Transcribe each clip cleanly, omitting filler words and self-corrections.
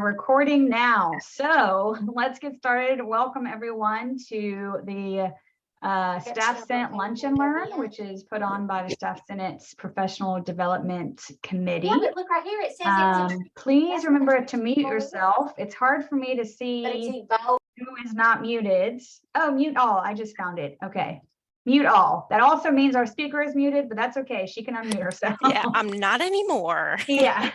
Recording now. So let's get started. Welcome everyone to the Staff Senate Lunch and Learn, which is put on by the Staff Senate's Professional Development Committee. Yeah, but look right here, it says please remember to mute yourself. It's hard for me to see who is not muted. Oh, mute all. I just found it. Okay. Mute all. That also means our speaker is muted, but that's okay. She can unmute herself. Yeah, I'm not anymore. Yeah.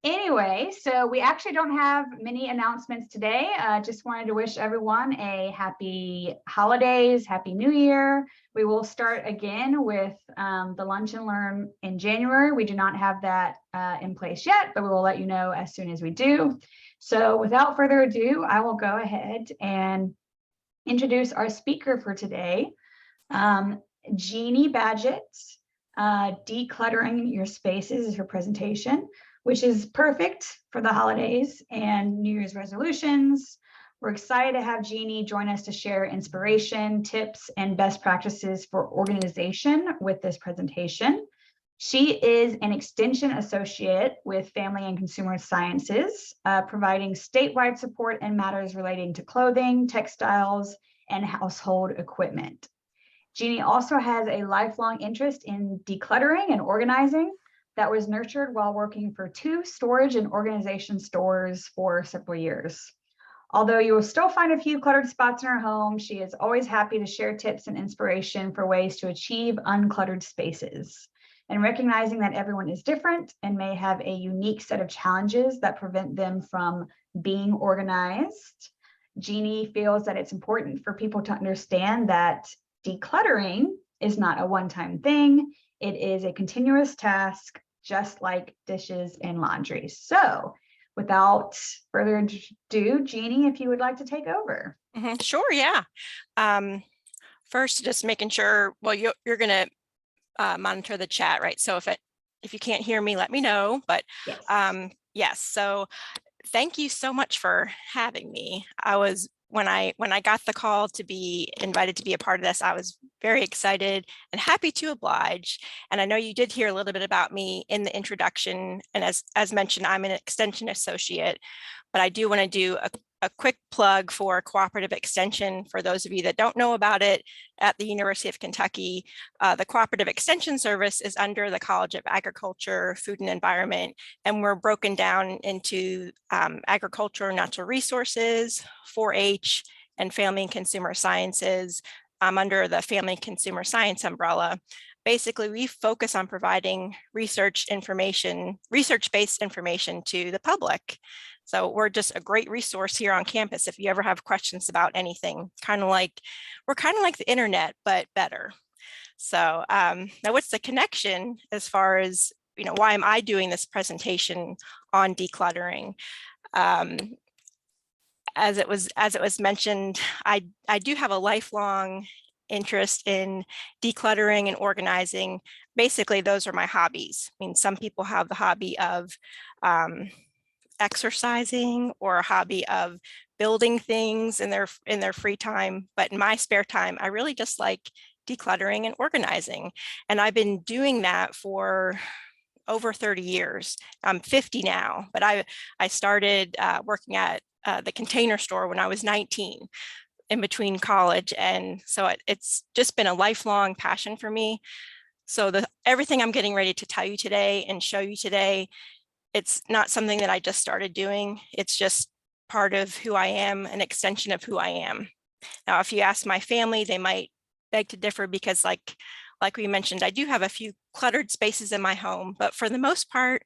Anyway, so we actually don't have many announcements today. Just wanted to wish everyone a happy holidays, happy new year. We will start again with the Lunch and Learn in January. We do not have that in place yet, but we will let you know as soon as we do. So without further ado, I will go ahead and introduce our speaker for today, Jeanne Badgett. Decluttering Your Spaces is her presentation, which is perfect for the holidays and New Year's resolutions. We're excited to have Jeanne join us to share inspiration, tips, and best practices for organization with this presentation. She is an extension associate with Family and Consumer Sciences, providing statewide support in matters relating to clothing, textiles, and household equipment. Jeanne also has a lifelong interest in decluttering and organizing that was nurtured while working for 2 storage and organization stores for several years. Although you will still find a few cluttered spots in her home, she is always happy to share tips and inspiration for ways to achieve uncluttered spaces. And recognizing that everyone is different and may have a unique set of challenges that prevent them from being organized, Jeanne feels that it's important for people to understand that decluttering is not a one-time thing. It is a continuous task, just like dishes and laundry. So without further ado, Jeanne, if you would like to take over. Sure, yeah. First, just making sure, well, you're going to monitor the chat, right? So if you can't hear me, let me know. But yes. Yes, so thank you so much for having me. When I got the call to be invited to be a part of this, I was very excited and happy to oblige. And I know you did hear a little bit about me in the introduction. And as mentioned, I'm an extension associate, but I do want to do a quick plug for cooperative extension. For those of you that don't know about it, at the University of Kentucky, the Cooperative Extension Service is under the College of Agriculture, Food and Environment, and we're broken down into agriculture, natural resources, 4-H, and family and consumer sciences under the family and consumer science umbrella. Basically, we focus on providing research-based information to the public. So we're just a great resource here on campus if you ever have questions about anything. We're kind of like the internet, but better. So now what's the connection as far as, why am I doing this presentation on decluttering? As it was mentioned, I do have a lifelong interest in decluttering and organizing. Basically, those are my hobbies. I mean, some people have the hobby of exercising or a hobby of building things in their free time, but in my spare time, I really just like decluttering and organizing. And I've been doing that for over 30 years. I'm 50 now, but I started working at the Container Store when I was 19, in between college. And so it's just been a lifelong passion for me. So everything I'm getting ready to tell you today and show you today, it's not something that I just started doing. It's just part of who I am, an extension of who I am. Now, if you ask my family, they might beg to differ because like we mentioned, I do have a few cluttered spaces in my home, but for the most part,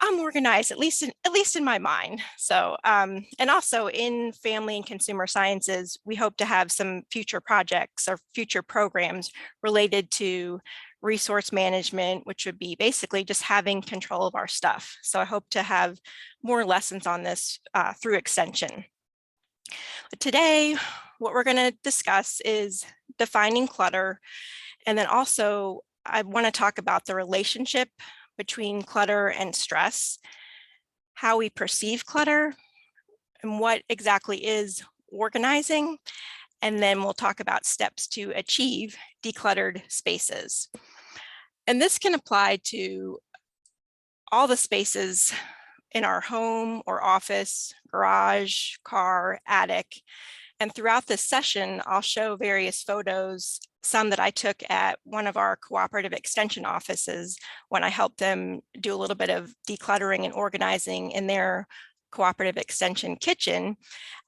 I'm organized, at least in my mind. So, and also in family and consumer sciences, we hope to have some future projects or future programs related to resource management, which would be basically just having control of our stuff. So I hope to have more lessons on this through extension. But today, what we're going to discuss is defining clutter. And then also, I want to talk about the relationship between clutter and stress, how we perceive clutter, and what exactly is organizing. And then we'll talk about steps to achieve decluttered spaces. And this can apply to all the spaces in our home or office, garage, car, attic. And throughout this session, I'll show various photos, some that I took at one of our cooperative extension offices when I helped them do a little bit of decluttering and organizing in their cooperative extension kitchen.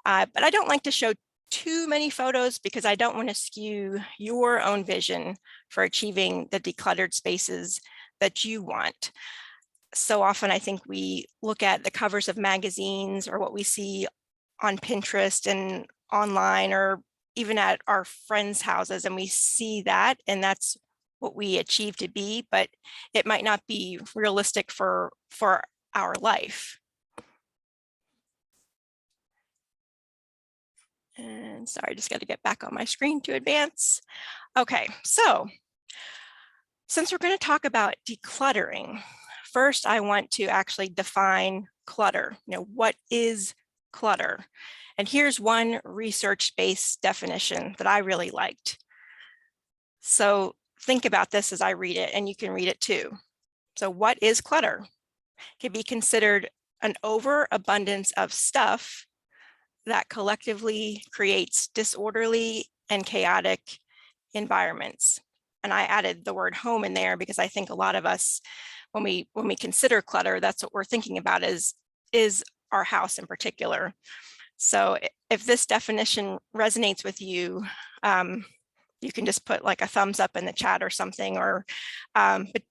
But I don't like to show too many photos because I don't want to skew your own vision for achieving the decluttered spaces that you want. So often I think we look at the covers of magazines or what we see on Pinterest and online or even at our friends' houses, and we see that, and that's what we achieve to be, but it might not be realistic for our life. And sorry, I just got to get back on my screen to advance. Okay, so since we're going to talk about decluttering, first I want to actually define clutter. What is clutter? And here's one research-based definition that I really liked. So think about this as I read it, and you can read it too. So what is clutter? It can be considered an overabundance of stuff that collectively creates disorderly and chaotic environments. And I added the word home in there because I think a lot of us, when we consider clutter, that's what we're thinking about is our house in particular. So if this definition resonates with you, you can just put like a thumbs up in the chat or something, or but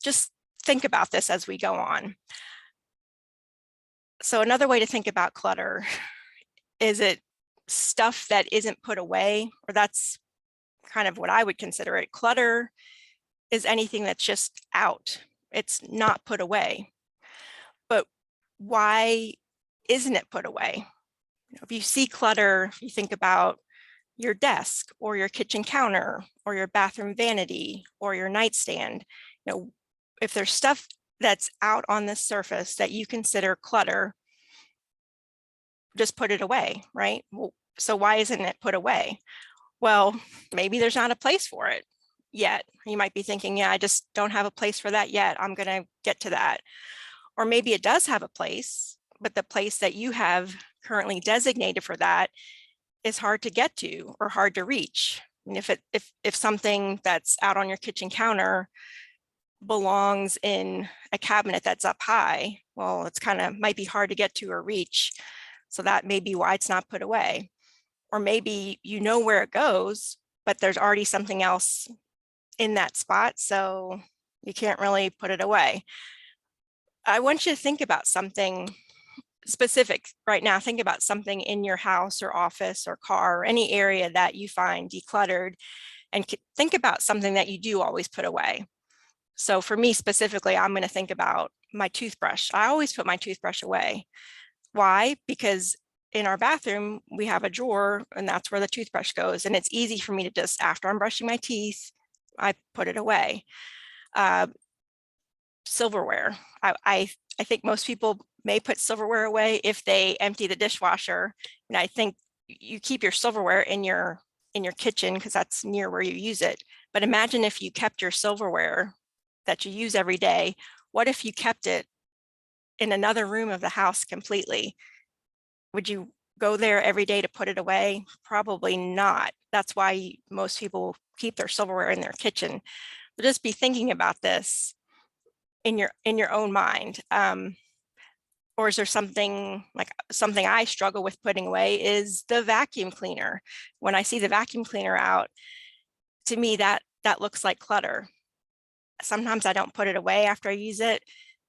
just think about this as we go on. So another way to think about clutter is it stuff that isn't put away, or that's kind of what I would consider it. Clutter is anything that's just out. It's not put away. But why isn't it put away? If you see clutter, you think about your desk or your kitchen counter or your bathroom vanity or your nightstand. If there's stuff that's out on the surface that you consider clutter, just put it away, right? Well, so why isn't it put away? Well, maybe there's not a place for it yet. You might be thinking, yeah, I just don't have a place for that yet. I'm going to get to that. Or maybe it does have a place, but the place that you have currently designated for that is hard to get to or hard to reach. And if something that's out on your kitchen counter belongs in a cabinet that's up high, well, it's might be hard to get to or reach. So that may be why it's not put away. Or maybe you know where it goes, but there's already something else in that spot, so you can't really put it away. I want you to think about something specific right now. Think about something in your house or office or car or any area that you find decluttered, and think about something that you do always put away. So for me specifically, I'm going to think about my toothbrush. I always put my toothbrush away. Why? Because in our bathroom, we have a drawer, and that's where the toothbrush goes. And it's easy for me to just, after I'm brushing my teeth, I put it away. Silverware. I think most people may put silverware away if they empty the dishwasher. And I think you keep your silverware in your kitchen because that's near where you use it. But imagine if you kept your silverware that you use every day. What if you kept it in another room of the house completely? Would you go there every day to put it away? Probably not. That's why most people keep their silverware in their kitchen. But just be thinking about this in your own mind. Or is there something I struggle with putting away is the vacuum cleaner. When I see the vacuum cleaner out, to me that looks like clutter. Sometimes I don't put it away after I use it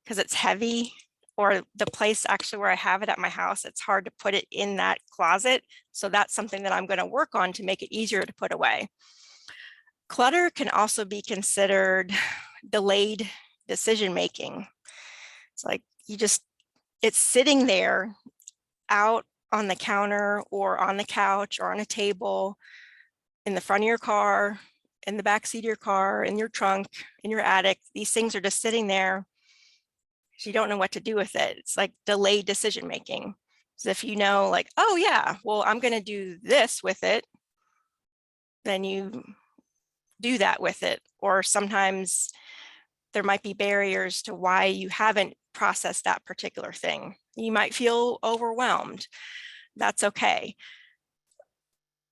because it's heavy, or the place actually where I have it at my house, it's hard to put it in that closet. So that's something that I'm going to work on to make it easier to put away. Clutter can also be considered delayed decision-making. It's like it's sitting there out on the counter or on the couch or on a table, in the front of your car, in the back seat of your car, in your trunk, in your attic. These things are just sitting there. You don't know what to do with it. It's like delayed decision making. So if you know, like, oh yeah, well, I'm going to do this with it, then you do that with it. Or sometimes there might be barriers to why you haven't processed that particular thing. You might feel overwhelmed. That's okay.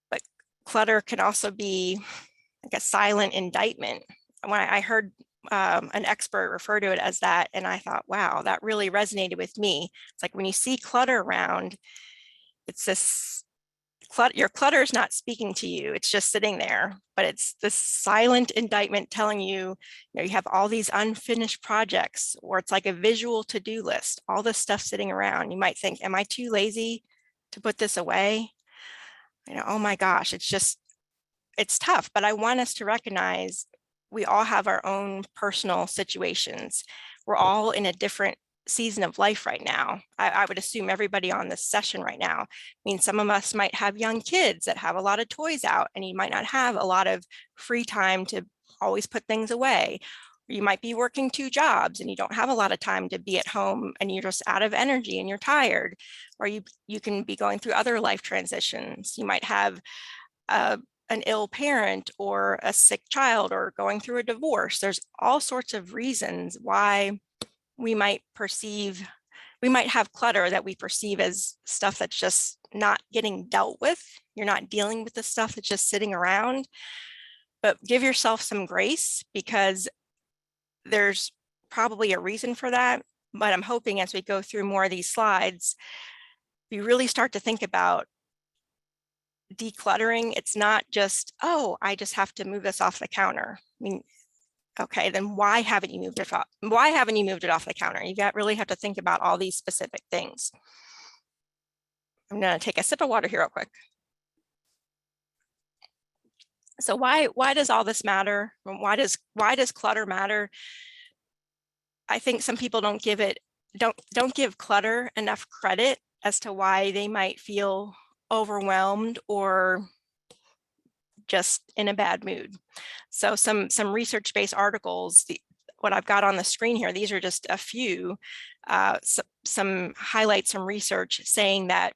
But clutter can also be like a silent indictment. When I heard an expert refer to it as that, and I thought, wow, that really resonated with me. It's like when you see clutter around, it's this clutter, your clutter is not speaking to you, it's just sitting there, but it's this silent indictment telling you, you have all these unfinished projects, or it's like a visual to-do list, all this stuff sitting around. You might think, am I too lazy to put this away? Oh my gosh, it's tough, but I want us to recognize we all have our own personal situations. We're all in a different season of life right now. I would assume everybody on this session right now. I mean, some of us might have young kids that have a lot of toys out, and you might not have a lot of free time to always put things away. You might be working 2 jobs and you don't have a lot of time to be at home, and you're just out of energy and you're tired. Or you can be going through other life transitions. You might have an ill parent or a sick child or going through a divorce. There's all sorts of reasons why we might have clutter that we perceive as stuff that's just not getting dealt with. You're not dealing with the stuff that's just sitting around. But give yourself some grace, because there's probably a reason for that. But I'm hoping as we go through more of these slides, we really start to think about decluttering. It's not just, oh, I just have to move this off the counter. I mean, okay, then why haven't you moved it off? Why haven't you moved it off the counter? You really have to think about all these specific things. I'm going to take a sip of water here real quick. So why does all this matter? Why does clutter matter? I think some people don't give clutter enough credit as to why they might feel overwhelmed or just in a bad mood. So some research-based articles, what I've got on the screen here, these are just a few, some highlights from research saying that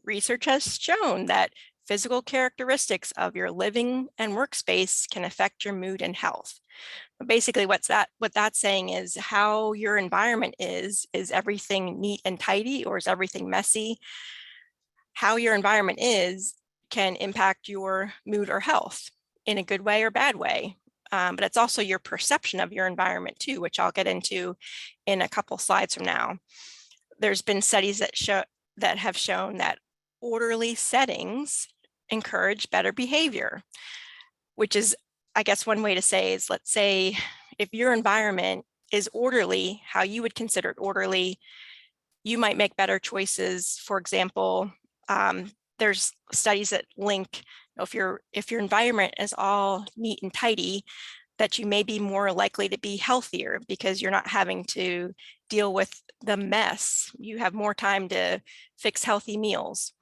research has shown that physical characteristics of your living and workspace can affect your mood and health. But basically what that's saying is how your environment is everything neat and tidy, or is everything messy? How your environment is can impact your mood or health in a good way or bad way. But it's also your perception of your environment too, which I'll get into in a couple slides from now. There's been studies that have shown that orderly settings encourage better behavior, which is, I guess one way to say is, let's say if your environment is orderly, how you would consider it orderly, you might make better choices. For example, there's studies that link, if your environment is all neat and tidy, that you may be more likely to be healthier because you're not having to deal with the mess. You have more time to fix healthy meals.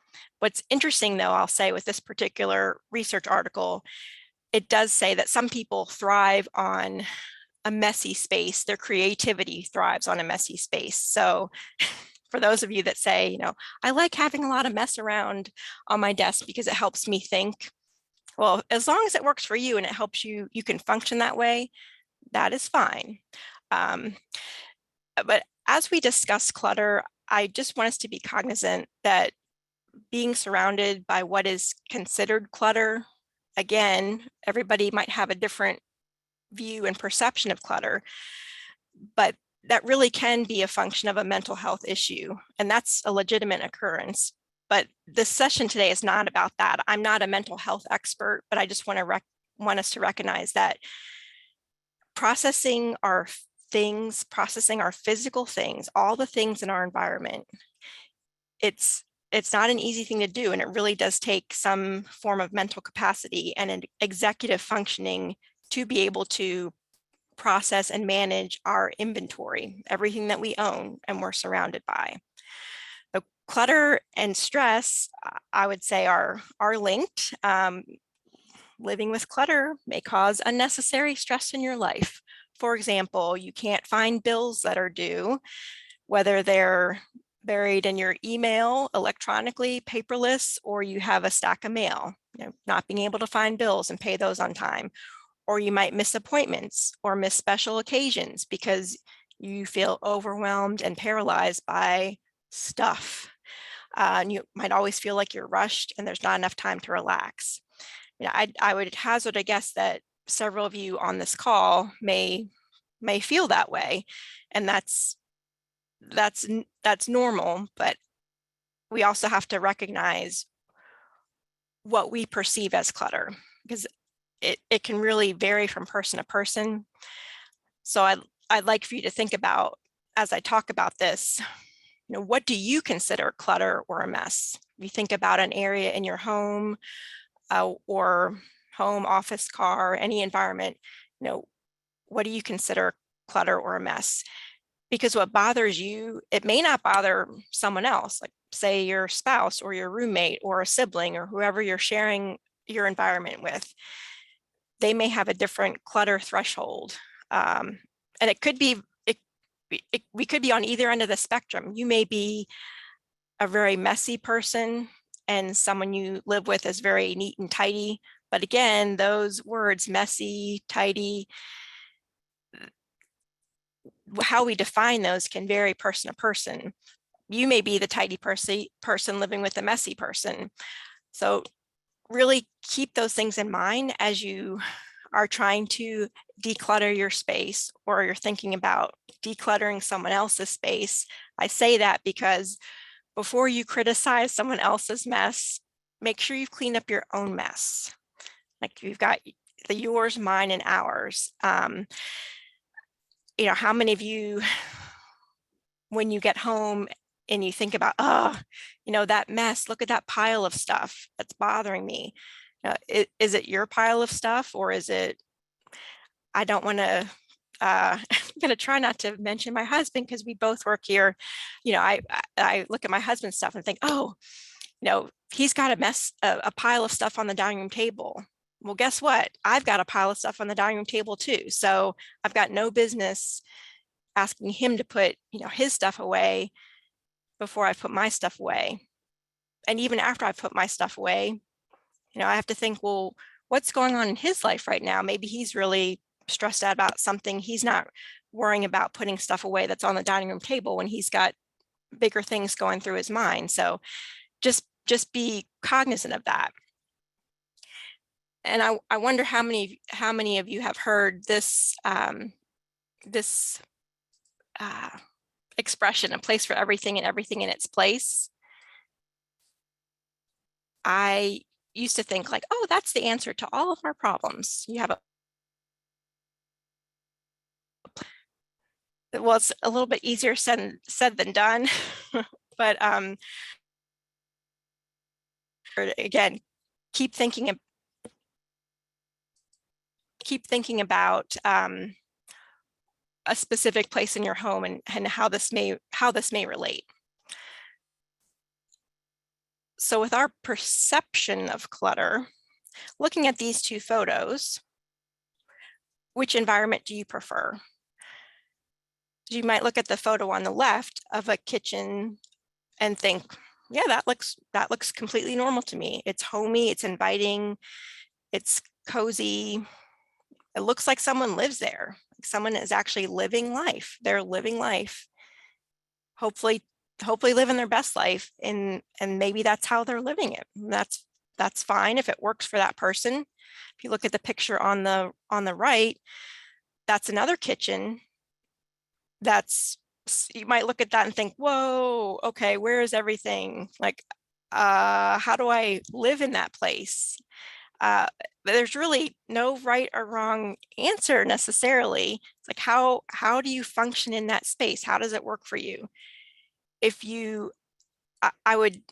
What's interesting though, I'll say with this particular research article, it does say that some people thrive on a messy space. Their creativity thrives on a messy space. So for those of you that say, I like having a lot of mess around on my desk because it helps me think. Well, as long as it works for you and it helps you can function that way, that is fine. But as we discuss clutter, I just want us to be cognizant that being surrounded by what is considered clutter, again, everybody might have a different view and perception of clutter, but that really can be a function of a mental health issue, and that's a legitimate occurrence. But this session today is not about that. I'm not a mental health expert, but I just want us to recognize that processing our things, processing our physical things, all the things in our environment, it's not an easy thing to do, and it really does take some form of mental capacity and an executive functioning to be able to process and manage our inventory, everything that we own and we're surrounded by. The clutter and stress, I would say, are linked. Living with clutter may cause unnecessary stress in your life. For example, you can't find bills that are due, whether they're buried in your email, electronically, paperless, or you have a stack of mail. Not being able to find bills and pay those on time, or you might miss appointments or miss special occasions because you feel overwhelmed and paralyzed by stuff. And you might always feel like you're rushed and there's not enough time to relax. You know, I would hazard a guess that several of you on this call may feel that way, and that's normal, but we also have to recognize what we perceive as clutter, because it can really vary from person to person. So I'd like for you to think about, as I talk about this, you know, what do you consider clutter or a mess? If you think about an area in your home or home, office, car, any environment, you know, what do you consider clutter or a mess? Because what bothers you, it may not bother someone else, like say your spouse or your roommate or a sibling or whoever you're sharing your environment with. They may have a different clutter threshold. And it could be, we could be on either end of the spectrum. You may be a very messy person and someone you live with is very neat and tidy. But again, those words, messy, tidy, how we define those can vary person to person. You may be the tidy person living with a messy person. So really keep those things in mind as you are trying to declutter your space, or you're thinking about decluttering someone else's space. I say that because before you criticize someone else's mess, make sure you've cleaned up your own mess. Like you've got the yours, mine, and ours. You know, how many of you, when you get home and you think about, oh, you know, that mess, look at that pile of stuff that's bothering me. Is it your pile of stuff, or is it, I don't want to, I'm going to try not to mention my husband because we both work here. You know, I look at my husband's stuff and think, oh, you know, he's got a pile of stuff on the dining room table. Well, guess what? I've got a pile of stuff on the dining room table too. So I've got no business asking him to put, you know, his stuff away before I put my stuff away. And even after I put my stuff away, you know, I have to think, well, what's going on in his life right now? Maybe he's really stressed out about something. He's not worrying about putting stuff away that's on the dining room table when he's got bigger things going through his mind. So just be cognizant of that. And I wonder how many of you have heard this expression, a place for everything and everything in its place. I used to think like, oh, that's the answer to all of our problems. You have well, it's a little bit easier said than done, but again, keep thinking about a specific place in your home and how this may relate. So with our perception of clutter, looking at these two photos, which environment do you prefer? You might look at the photo on the left of a kitchen and think, yeah, that looks completely normal to me. It's homey, it's inviting, it's cozy. It looks like someone lives there. Someone is actually living life. They're living life. Hopefully living their best life, and maybe that's how they're living it. That's fine if it works for that person. If you look at the picture on the right, that's another kitchen. You might look at that and think, whoa, okay, where is everything? Like, how do I live in that place? There's really no right or wrong answer necessarily. It's like, how do you function in that space? How does it work for you? If you, I would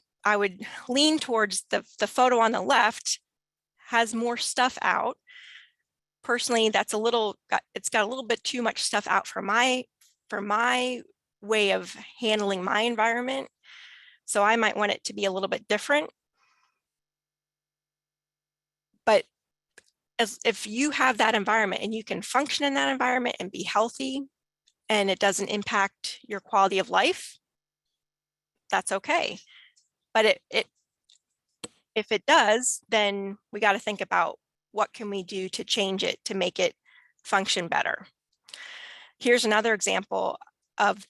lean towards the photo on the left has more stuff out. Personally, it's got a little bit too much stuff out for my way of handling my environment. So I might want it to be a little bit different. But if you have that environment and you can function in that environment and be healthy and it doesn't impact your quality of life, that's okay. But if it does, then we got to think about what can we do to change it to make it function better? Here's another example of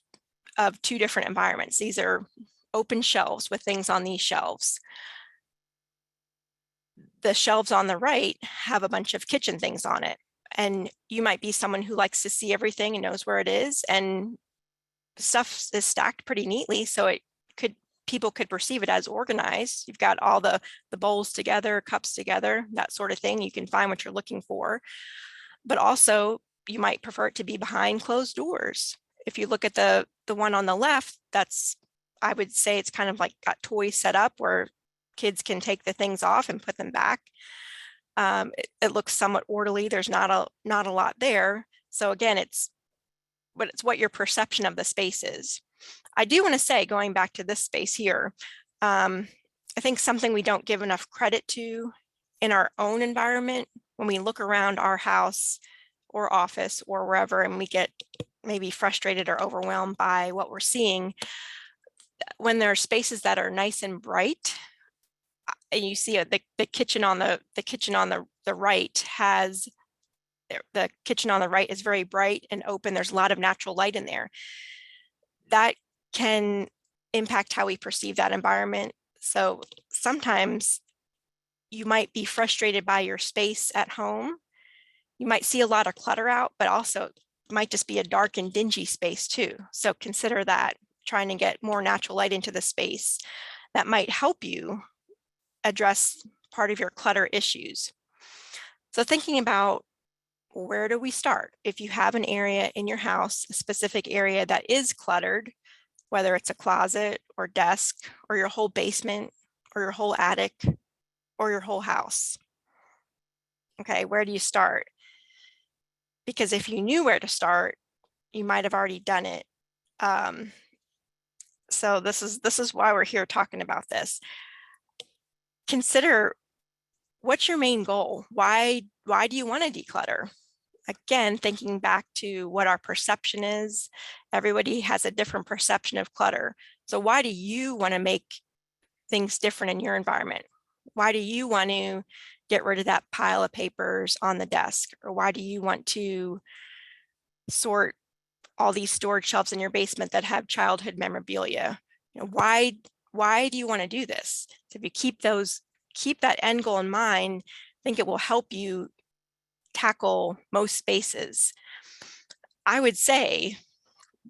2 different environments. These are open shelves with things on these shelves. The shelves on the right have a bunch of kitchen things on it. And you might be someone who likes to see everything and knows where it is, and stuff is stacked pretty neatly, so people could perceive it as organized. You've got all the bowls together, cups together, that sort of thing. You can find what you're looking for. But also, you might prefer it to be behind closed doors. If you look at the one on the left, I would say it's kind of like got toys set up where kids can take the things off and put them back. It looks somewhat orderly. There's not a lot there. So again, it's what your perception of the space is. I do want to say, going back to this space here, I think something we don't give enough credit to in our own environment, when we look around our house or office or wherever, and we get maybe frustrated or overwhelmed by what we're seeing, when there are spaces that are nice and bright, and you see the kitchen on the right has, the kitchen on the right is very bright and open. There's a lot of natural light in there. That can impact how we perceive that environment. So sometimes you might be frustrated by your space at home. You might see a lot of clutter out, but also it might just be a dark and dingy space too. So consider that, trying to get more natural light into the space. That might help you address part of your clutter issues. So thinking about, where do we start? If you have an area in your house, a specific area that is cluttered, whether it's a closet or desk or your whole basement or your whole attic or your whole house. Okay, where do you start? Because if you knew where to start, you might have already done it. So this is why we're here talking about this. Consider, what's your main goal? Why do you want to declutter? Again, thinking back to what our perception is, everybody has a different perception of clutter. So why do you want to make things different in your environment? Why do you want to get rid of that pile of papers on the desk? Or why do you want to sort all these storage shelves in your basement that have childhood memorabilia? You know, why do you want to do this? So if you keep that end goal in mind, I think it will help you tackle most spaces. I would say,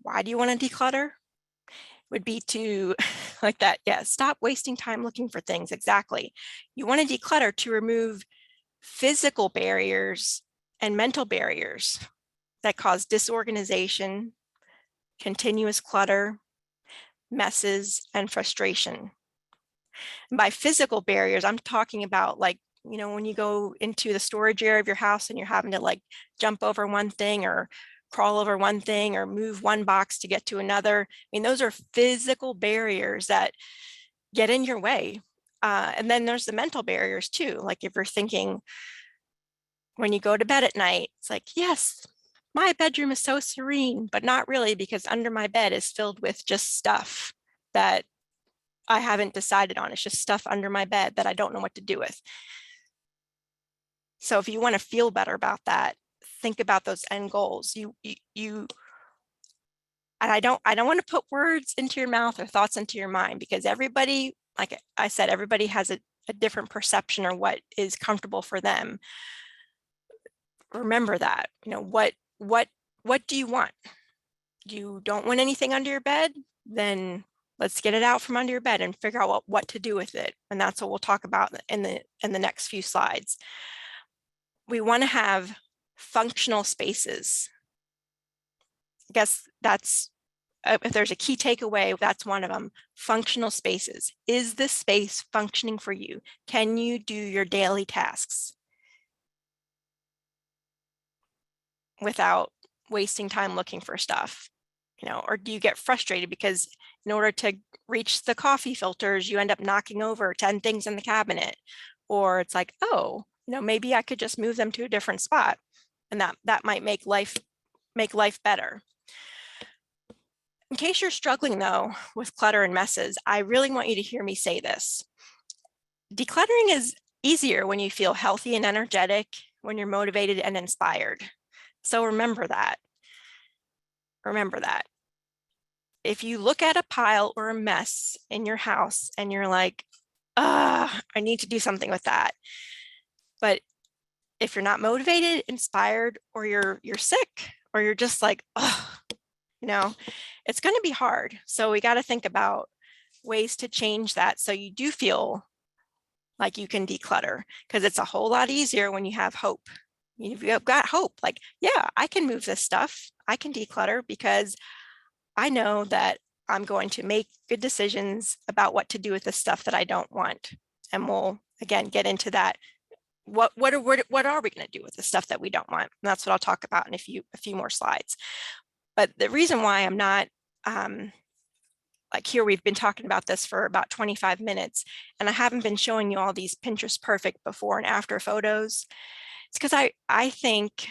why do you want to declutter? Would be to, like that, yeah, stop wasting time looking for things. Exactly. You want to declutter to remove physical barriers and mental barriers that cause disorganization, continuous clutter, messes, and frustration. And by physical barriers, I'm talking about, like, you know, when you go into the storage area of your house and you're having to like jump over one thing or crawl over one thing or move one box to get to another. I mean, those are physical barriers that get in your way. And then there's the mental barriers too. Like if you're thinking, when you go to bed at night, it's like, yes, my bedroom is so serene, but not really, because under my bed is filled with just stuff that I haven't decided on. It's just stuff under my bed that I don't know what to do with. So if you want to feel better about that, think about those end goals. And I don't want to put words into your mouth or thoughts into your mind, because everybody, like I said, everybody has a different perception or what is comfortable for them. Remember that, you know, what do you want? You don't want anything under your bed? Then let's get it out from under your bed and figure out what to do with it. And that's what we'll talk about in the next few slides. We want to have functional spaces. I guess that's, if there's a key takeaway, that's one of them. Functional spaces. Is this space functioning for you? Can you do your daily tasks without wasting time looking for stuff? You know, or do you get frustrated because in order to reach the coffee filters, you end up knocking over 10 things in the cabinet? Or it's like, oh, you know, maybe I could just move them to a different spot, and that might make life better. In case you're struggling though with clutter and messes, I really want you to hear me say this. Decluttering is easier when you feel healthy and energetic, when you're motivated and inspired. So remember that. Remember that. If you look at a pile or a mess in your house and you're like, I need to do something with that. But if you're not motivated, inspired, or you're sick, or you're just like, oh, you know, it's going to be hard. So we got to think about ways to change that so you do feel like you can declutter, because it's a whole lot easier when you have hope. You've got hope, like, yeah, I can move this stuff. I can declutter because I know that I'm going to make good decisions about what to do with the stuff that I don't want. And we'll, again, get into that. What are we going to do with the stuff that we don't want? And that's what I'll talk about in a few more slides. But the reason why I'm not, like here, we've been talking about this for about 25 minutes, and I haven't been showing you all these Pinterest perfect before and after photos. It's because I think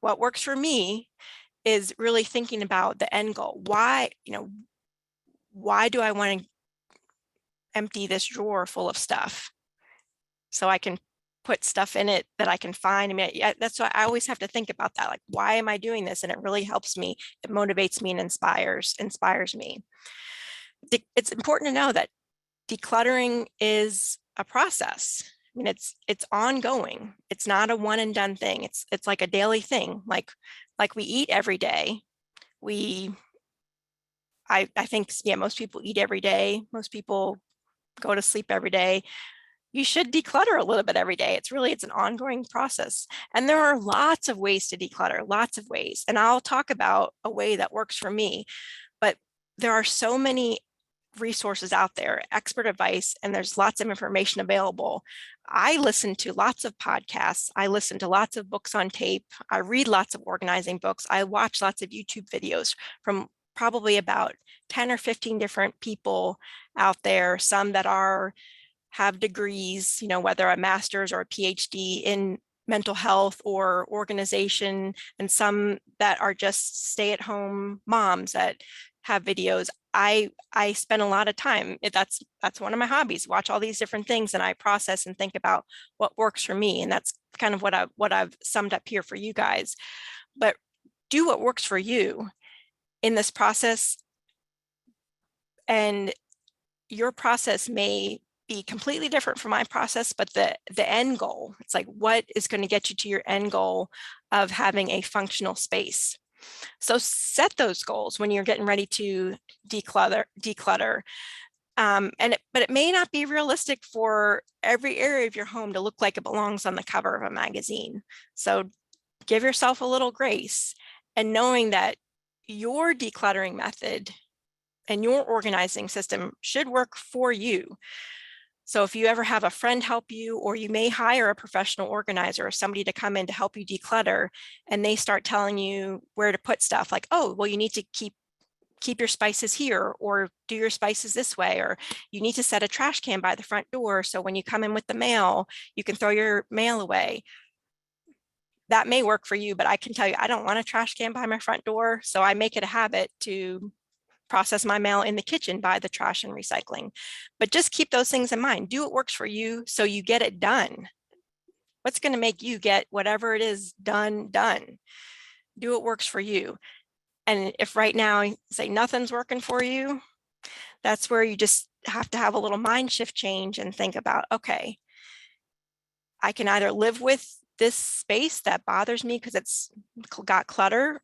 what works for me is really thinking about the end goal. Why do I want to empty this drawer full of stuff so I can put stuff in it that I can find? I mean, yeah, that's why I always have to think about that. Like, why am I doing this? And it really helps me. It motivates me and inspires me. It's important to know that decluttering is a process. I mean, it's ongoing. It's not a one and done thing. It's like a daily thing. Like we eat every day. I think, yeah, most people eat every day. Most people go to sleep every day. You should declutter a little bit every day. It's an ongoing process. And there are lots of ways to declutter, lots of ways. And I'll talk about a way that works for me, but there are so many resources out there, expert advice, and there's lots of information available. I listen to lots of podcasts. I listen to lots of books on tape. I read lots of organizing books. I watch lots of YouTube videos from probably about 10 or 15 different people out there, some that have degrees, whether a master's or a PhD in mental health or organization, and some that are just stay-at-home moms that have videos. I spend a lot of time. That's one of my hobbies. Watch all these different things, and I process and think about what works for me. And that's kind of what I've summed up here for you guys. But do what works for you in this process, and your process may be completely different from my process, but the end goal, it's like, what is going to get you to your end goal of having a functional space? So set those goals when you're getting ready to declutter. But it may not be realistic for every area of your home to look like it belongs on the cover of a magazine. So give yourself a little grace, and knowing that your decluttering method and your organizing system should work for you. So if you ever have a friend help you, or you may hire a professional organizer or somebody to come in to help you declutter, and they start telling you where to put stuff, like, oh, well, you need to keep your spices here, or do your spices this way, or you need to set a trash can by the front door so when you come in with the mail, you can throw your mail away. That may work for you, but I can tell you, I don't want a trash can by my front door, so I make it a habit to process my mail in the kitchen by the trash and recycling. But just keep those things in mind. Do what works for you so you get it done. What's going to make you get whatever it is done? Do what works for you. And if right now, say nothing's working for you, that's where you just have to have a little mind shift change and think about, okay, I can either live with this space that bothers me because it's got clutter,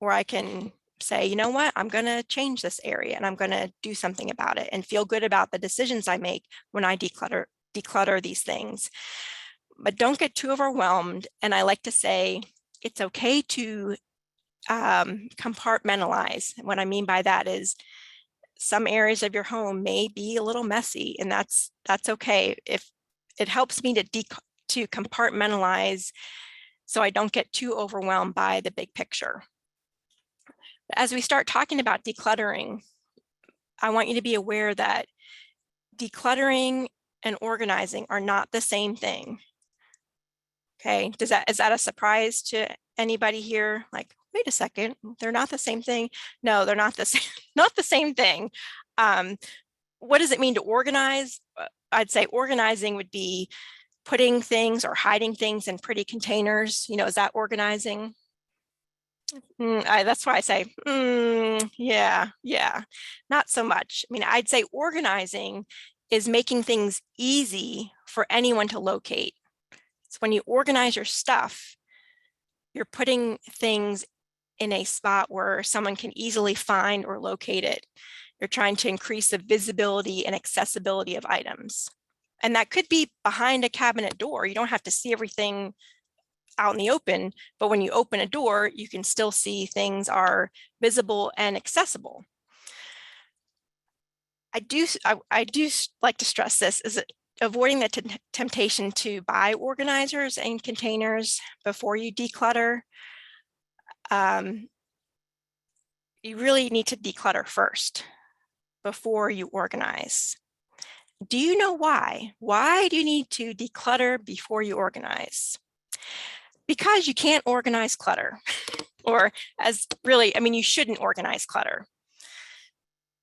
or I can say, you know what, I'm going to change this area and I'm going to do something about it and feel good about the decisions I make when I declutter these things. But don't get too overwhelmed. And I like to say, it's okay to compartmentalize. And what I mean by that is, some areas of your home may be a little messy, and that's okay. If it helps me to compartmentalize so I don't get too overwhelmed by the big picture. As we start talking about decluttering, I want you to be aware that decluttering and organizing are not the same thing. Okay, is that a surprise to anybody here? Like, wait a second, they're not the same thing. No, they're not the same, not the same thing. what does it mean to organize? I'd say organizing would be putting things or hiding things in pretty containers. You know, is that organizing? That's why I say, yeah, not so much. I mean, I'd say organizing is making things easy for anyone to locate. So when you organize your stuff, you're putting things in a spot where someone can easily find or locate it. You're trying to increase the visibility and accessibility of items. And that could be behind a cabinet door. You don't have to see everything out in the open, but when you open a door, you can still see things are visible and accessible. I do like to stress this, is avoiding the temptation to buy organizers and containers before you declutter. You really need to declutter first before you organize. Do you know why? Why do you need to declutter before you organize? Because you can't organize clutter, or as really, I mean, you shouldn't organize clutter.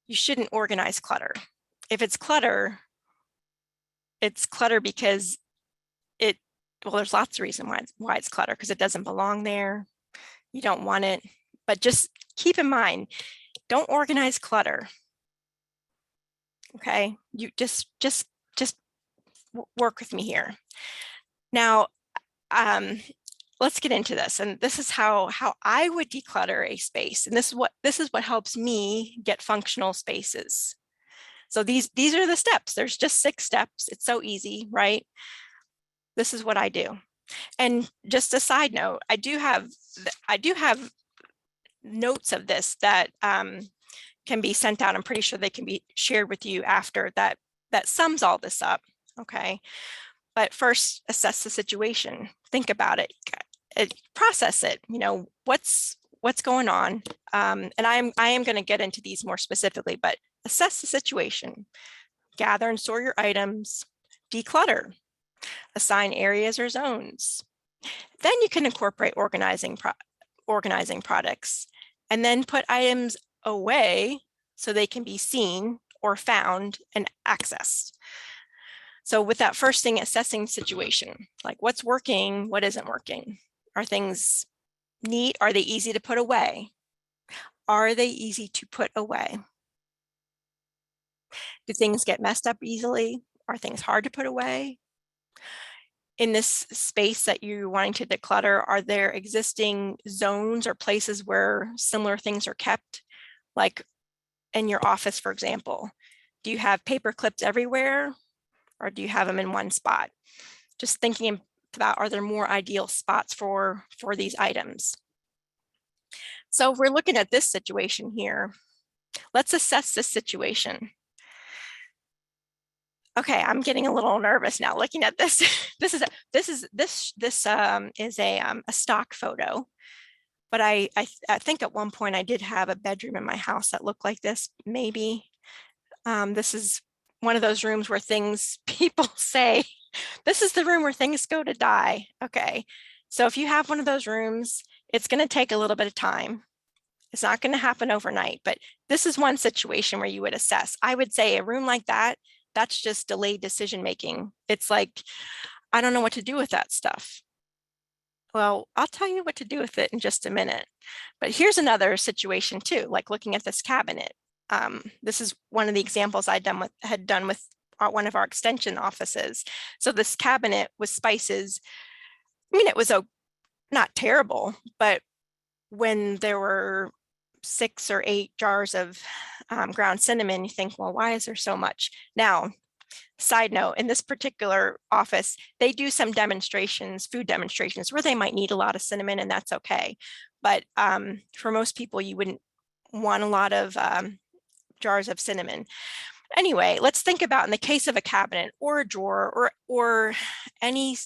You shouldn't organize clutter. If it's clutter because well, there's lots of reasons why it's clutter, because it doesn't belong there. You don't want it, but just keep in mind, don't organize clutter. Okay, you just work with me here. Now, let's get into this. And this is how I would declutter a space. And this is what helps me get functional spaces. So these are the steps. There's just 6 steps. It's so easy, right? This is what I do. And just a side note, I do have notes of this that can be sent out. I'm pretty sure they can be shared with you after that sums all this up. Okay. But first, assess the situation. Think about it. Process it. You know, what's going on. And I am going to get into these more specifically, but assess the situation. Gather and store your items. Declutter. Assign areas or zones. Then you can incorporate organizing products, and then put items away so they can be seen or found and accessed. So with that first thing, assessing the situation, like what's working, what isn't working. Are things neat? Are they easy to put away? Are they easy to put away? Do things get messed up easily? Are things hard to put away? In this space that you're wanting to declutter, are there existing zones or places where similar things are kept? Like in your office, for example, do you have paper clips everywhere, or do you have them in one spot? Just thinking about, are there more ideal spots for these items? So if we're looking at this situation here, let's assess this situation. Okay, I'm getting a little nervous now looking at this. This is a stock photo, but I think at one point I did have a bedroom in my house that looked like this. Maybe this is one of those rooms where people say, this is the room where things go to die. Okay, so if you have one of those rooms, it's going to take a little bit of time. It's not going to happen overnight, but this is one situation where you would assess. I would say a room like that, that's just delayed decision making. It's like, I don't know what to do with that stuff. Well, I'll tell you what to do with it in just a minute. But here's another situation too, like looking at this cabinet. This is one of the examples I had done with one of our extension offices. So this cabinet with spices, I mean, it was not terrible, but when there were 6 or 8 jars of ground cinnamon, you think, well, why is there so much? Now, side note, in this particular office, they do some demonstrations, food demonstrations, where they might need a lot of cinnamon, and that's okay. But for most people, you wouldn't want a lot of jars of cinnamon. Anyway, let's think about in the case of a cabinet or a drawer or any,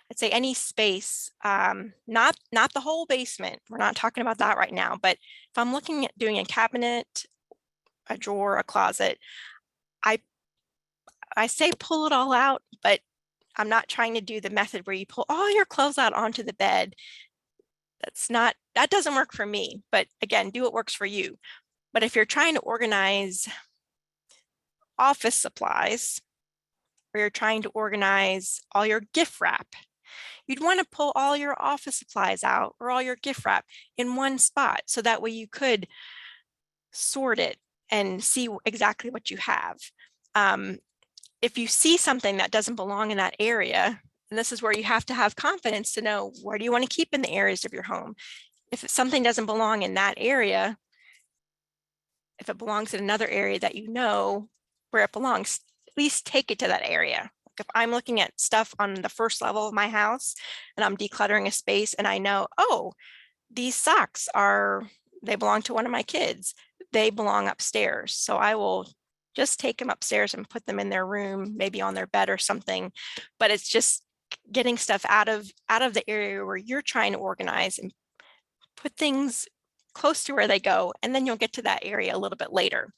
I'd say any space, not the whole basement. We're not talking about that right now, but if I'm looking at doing a cabinet, a drawer, a closet, I say pull it all out, but I'm not trying to do the method where you pull all your clothes out onto the bed. That doesn't work for me, but again, do what works for you. But if you're trying to organize office supplies, or you're trying to organize all your gift wrap, you'd want to pull all your office supplies out or all your gift wrap in one spot. So that way you could sort it and see exactly what you have. If you see something that doesn't belong in that area, and this is where you have to have confidence to know, where do you want to keep in the areas of your home? If something doesn't belong in that area, if it belongs in another area that you know where it belongs, at least take it to that area. Like if I'm looking at stuff on the first level of my house and I'm decluttering a space and I know, oh, these socks they belong to one of my kids. They belong upstairs. So I will just take them upstairs and put them in their room, maybe on their bed or something. But it's just getting stuff out of the area where you're trying to organize and put things close to where they go, and then you'll get to that area a little bit later.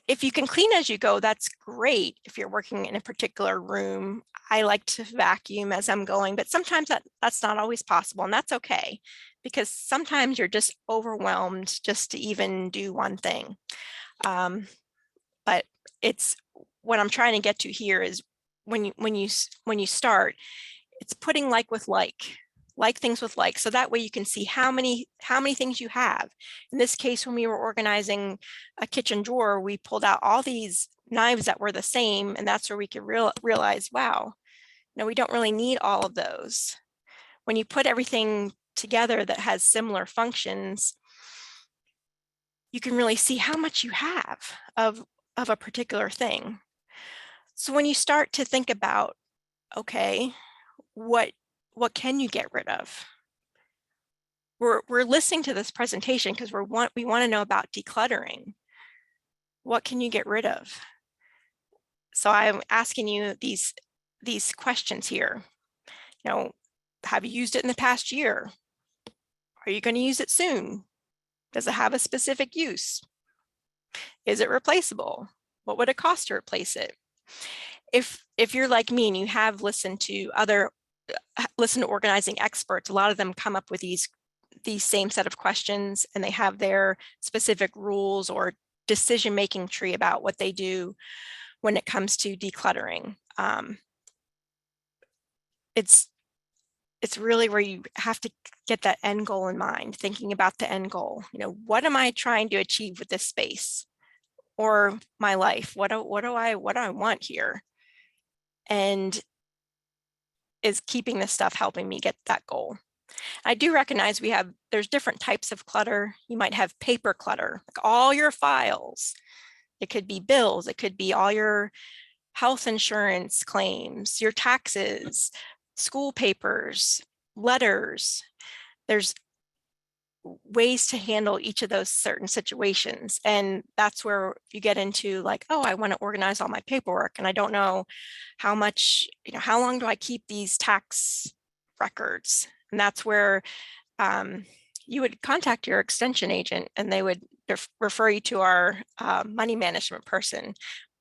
If you can clean as you go, that's great. If you're working in a particular room, I like to vacuum as I'm going, but sometimes that's not always possible, and that's okay, because sometimes you're just overwhelmed just to even do one thing. But it's what I'm trying to get to here is when you start, it's putting like with like things with like, so that way you can see how many things you have. In this case, when we were organizing a kitchen drawer, we pulled out all these knives that were the same, and that's where we could realize, wow, no, we don't really need all of those. When you put everything together that has similar functions, you can really see how much you have of a particular thing. So when you start to think about, okay, what can you get rid of? We're listening to this presentation because we want to know about decluttering. What can you get rid of? So I'm asking you these questions here. You know, have you used it in the past year? Are you going to use it soon? Does it have a specific use? Is it replaceable? What would it cost to replace it? If you're like me and you have listened to organizing experts, a lot of them come up with these same set of questions, and they have their specific rules or decision-making tree about what they do when it comes to decluttering. It's really where you have to get that end goal in mind, thinking about the end goal. You know, what am I trying to achieve with this space or my life? What do I want here? And is keeping this stuff helping me get that goal? I do recognize there's different types of clutter. You might have paper clutter, like all your files. It could be bills. It could be all your health insurance claims, your taxes, school papers, letters. There's ways to handle each of those certain situations. And that's where you get into like, oh, I want to organize all my paperwork and I don't know how much, how long do I keep these tax records? And that's where you would contact your extension agent and they would refer you to our money management person.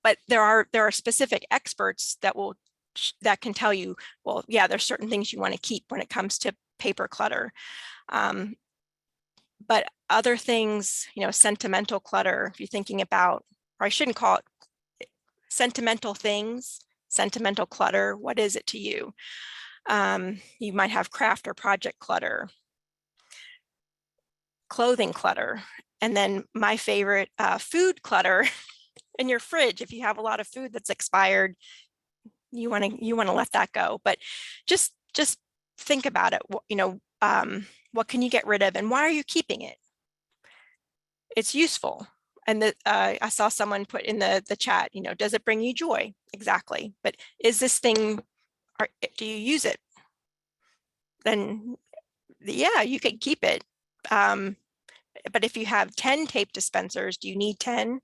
But there are specific experts that can tell you, well, yeah, there's certain things you want to keep when it comes to paper clutter. But other things, sentimental clutter, if you're thinking about, or I shouldn't call it sentimental things, sentimental clutter, what is it to you? You might have craft or project clutter, clothing clutter, and then my favorite, food clutter in your fridge. If you have a lot of food that's expired, you want to let that go. But just think about it. What can you get rid of, and why are you keeping it? It's useful. And I saw someone put in the chat, does it bring you joy? Exactly. But is this thing, do you use it? Then yeah, you can keep it. But if you have 10 tape dispensers, do you need 10?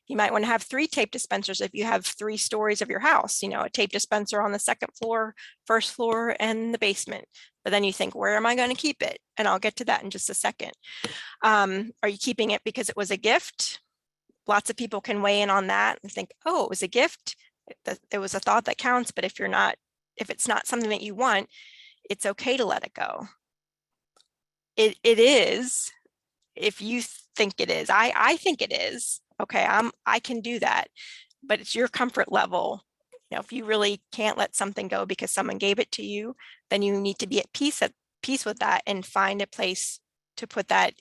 You might want to have 3 tape dispensers if you have 3 stories of your house, a tape dispenser on the 2nd floor, 1st floor, and the basement. But then you think, where am I going to keep it? And I'll get to that in just a second. Are you keeping it because it was a gift? Lots of people can weigh in on that and think, oh, it was a gift. It was a thought that counts. But if it's not something that you want, it's okay to let it go. It is, if you think it is. I think it is. Okay, I can do that, but it's your comfort level. You know, if you really can't let something go because someone gave it to you, then you need to be at peace with that and find a place to put that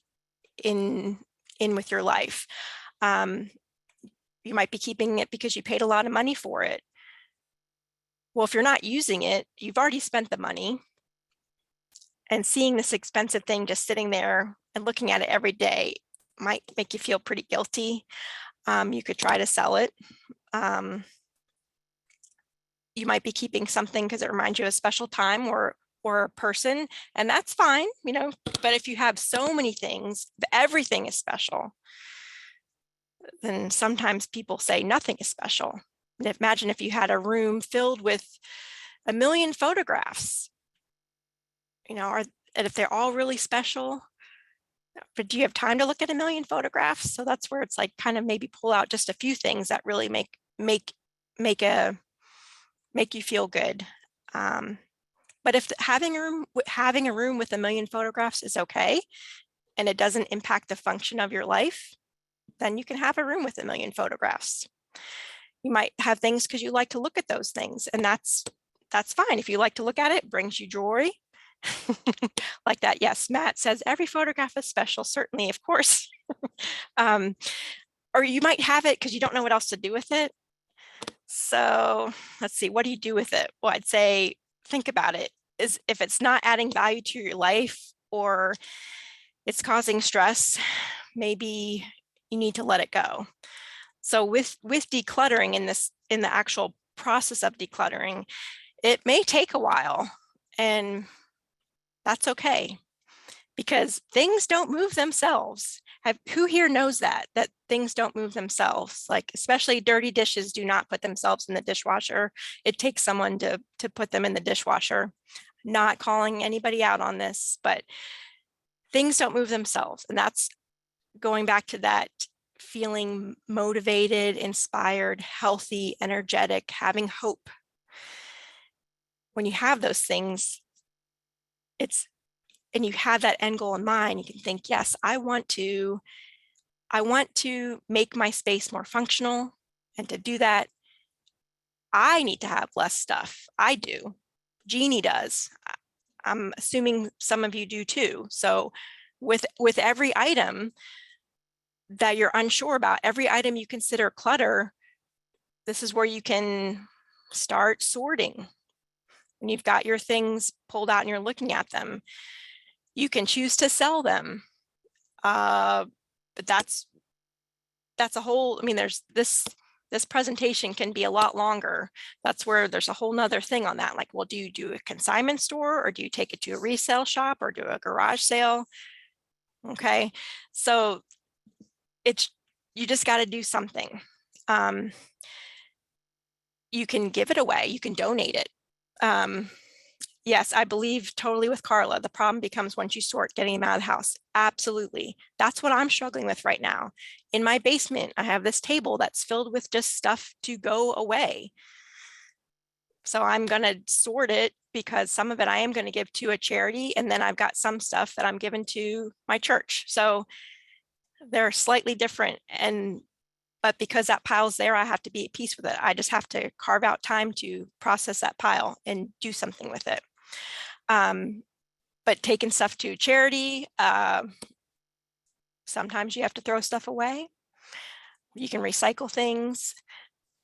in with your life. You might be keeping it because you paid a lot of money for it. Well, if you're not using it, you've already spent the money. And seeing this expensive thing just sitting there and looking at it every day might make you feel pretty guilty. You could try to sell it. You might be keeping something because it reminds you of a special time or a person, and that's fine, you know. But if you have so many things, everything is special, then sometimes people say nothing is special. And imagine if you had a room filled with 1 million photographs, you know, and if they're all really special, but do you have time to look at 1 million photographs? So that's where it's like kind of maybe pull out just a few things that really make you feel good. But if having a room with 1 million photographs is okay, and it doesn't impact the function of your life, then you can have a room with 1 million photographs. You might have things because you like to look at those things, and that's fine. If you like to look at it, brings you joy. Like that. Yes, Matt says every photograph is special. Certainly, of course. Or you might have it because you don't know what else to do with it. So let's see, what do you do with it? Well, I'd say think about it. Is if it's not adding value to your life or it's causing stress, maybe you need to let it go. So with decluttering in the actual process of decluttering, it may take a while, and that's okay, because things don't move themselves. Who here knows that things don't move themselves? Like especially dirty dishes do not put themselves in the dishwasher. It takes someone to put them in the dishwasher. Not calling anybody out on this, but things don't move themselves. And that's going back to that feeling motivated, inspired, healthy, energetic, having hope. When you have those things, and you have that end goal in mind, you can think, yes, I want to make my space more functional. And to do that, I need to have less stuff. I do. Jeannie does. I'm assuming some of you do too. So with every item that you're unsure about, every item you consider clutter, this is where you can start sorting. When you've got your things pulled out and you're looking at them, you can choose to sell them. But that's a whole, I mean, there's this presentation can be a lot longer. That's where there's a whole nother thing on that. Like, well, do you do a consignment store, or do you take it to a resale shop, or do a garage sale? Okay, so you just got to do something. You can give it away, you can donate it. Yes, I believe totally with Carla. The problem becomes once you sort getting them out of the house. Absolutely. That's what I'm struggling with right now. In my basement, I have this table that's filled with just stuff to go away. So I'm going to sort it because some of it I am going to give to a charity. And then I've got some stuff that I'm giving to my church. So they're slightly different. But because that pile's there, I have to be at peace with it. I just have to carve out time to process that pile and do something with it. But taking stuff to charity, sometimes you have to throw stuff away. You can recycle things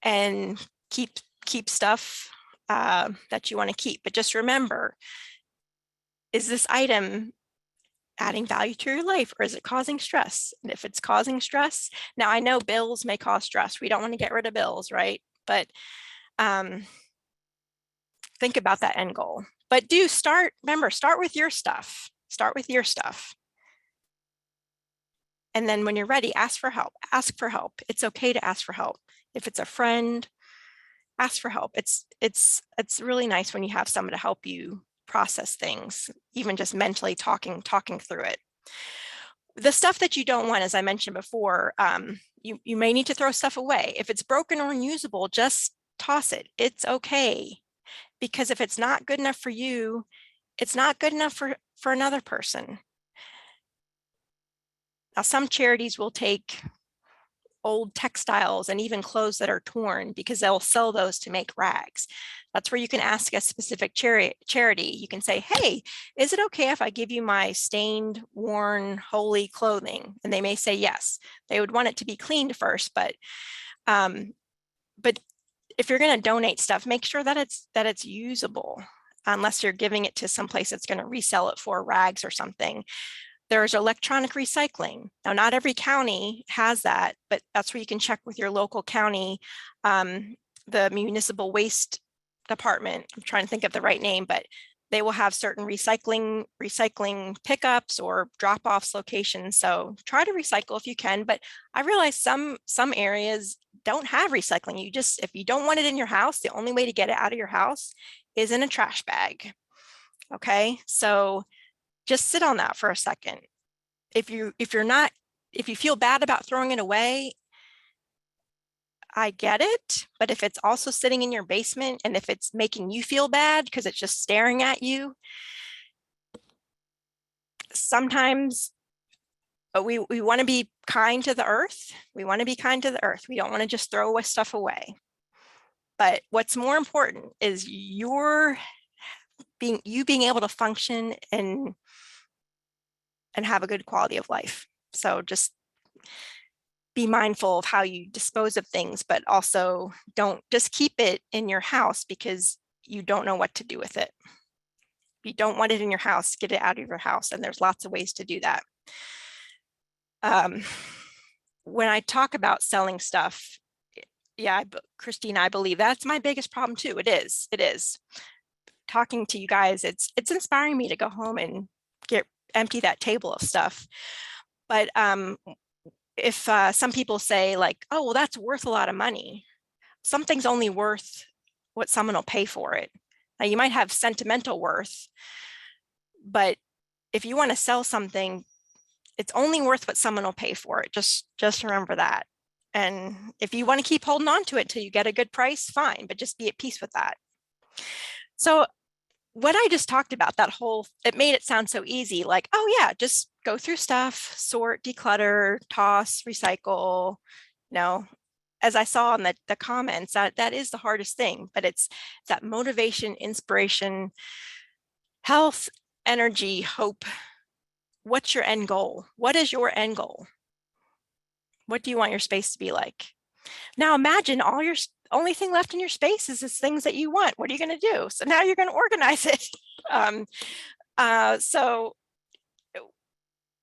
and keep stuff that you want to keep. But just remember, is this item adding value to your life, or is it causing stress? And if it's causing stress, now I know bills may cause stress. We don't want to get rid of bills, right? But think about that end goal. But remember, start with your stuff. Start with your stuff. And then when you're ready, ask for help. Ask for help. It's okay to ask for help. If it's a friend, ask for help. It's really nice when you have someone to help you process things, even just mentally talking through it. The stuff that you don't want, as I mentioned before, you may need to throw stuff away. If it's broken or unusable, just toss it. It's okay. Because if it's not good enough for you, it's not good enough for another person. Now, some charities will take old textiles and even clothes that are torn, because they'll sell those to make rags. That's where you can ask a specific charity. You can say, hey, is it okay if I give you my stained, worn, holy clothing? And they may say yes. They would want it to be cleaned first, but if you're going to donate stuff, make sure that it's usable, unless you're giving it to someplace that's going to resell it for rags or something. There's electronic recycling. Now, not every county has that, but that's where you can check with your local county, the municipal waste department. I'm trying to think of the right name, but they will have certain recycling pickups or drop-offs locations. So try to recycle if you can, but I realize some areas don't have recycling. If you don't want it in your house, the only way to get it out of your house is in a trash bag. Okay, so just sit on that for a second. If you feel bad about throwing it away, I get it. But if it's also sitting in your basement, and if it's making you feel bad because it's just staring at you, sometimes we want to be kind to the earth. We want to be kind to the earth. We don't want to just throw stuff away. But what's more important is you being able to function and have a good quality of life. So just be mindful of how you dispose of things, but also don't just keep it in your house because you don't know what to do with it. If you don't want it in your house, get it out of your house. And there's lots of ways to do that. When I talk about selling stuff, yeah, Christine, I believe that's my biggest problem too. It is. Talking to you guys, it's inspiring me to go home and empty that table of stuff. But if some people say like, oh, well, that's worth a lot of money. Something's only worth what someone will pay for it. Now, you might have sentimental worth, but if you want to sell something, it's only worth what someone will pay for it. Just remember that. And if you want to keep holding on to it till you get a good price, fine, but just be at peace with that. So what I just talked about, it made it sound so easy, like, oh yeah, just go through stuff, sort, declutter, toss, recycle. No, as I saw in the comments, that is the hardest thing, but it's that motivation, inspiration, health, energy, hope. What's your end goal? What is your end goal? What do you want your space to be like? Now imagine only thing left in your space is things that you want. What are you going to do? So now you're going to organize it. So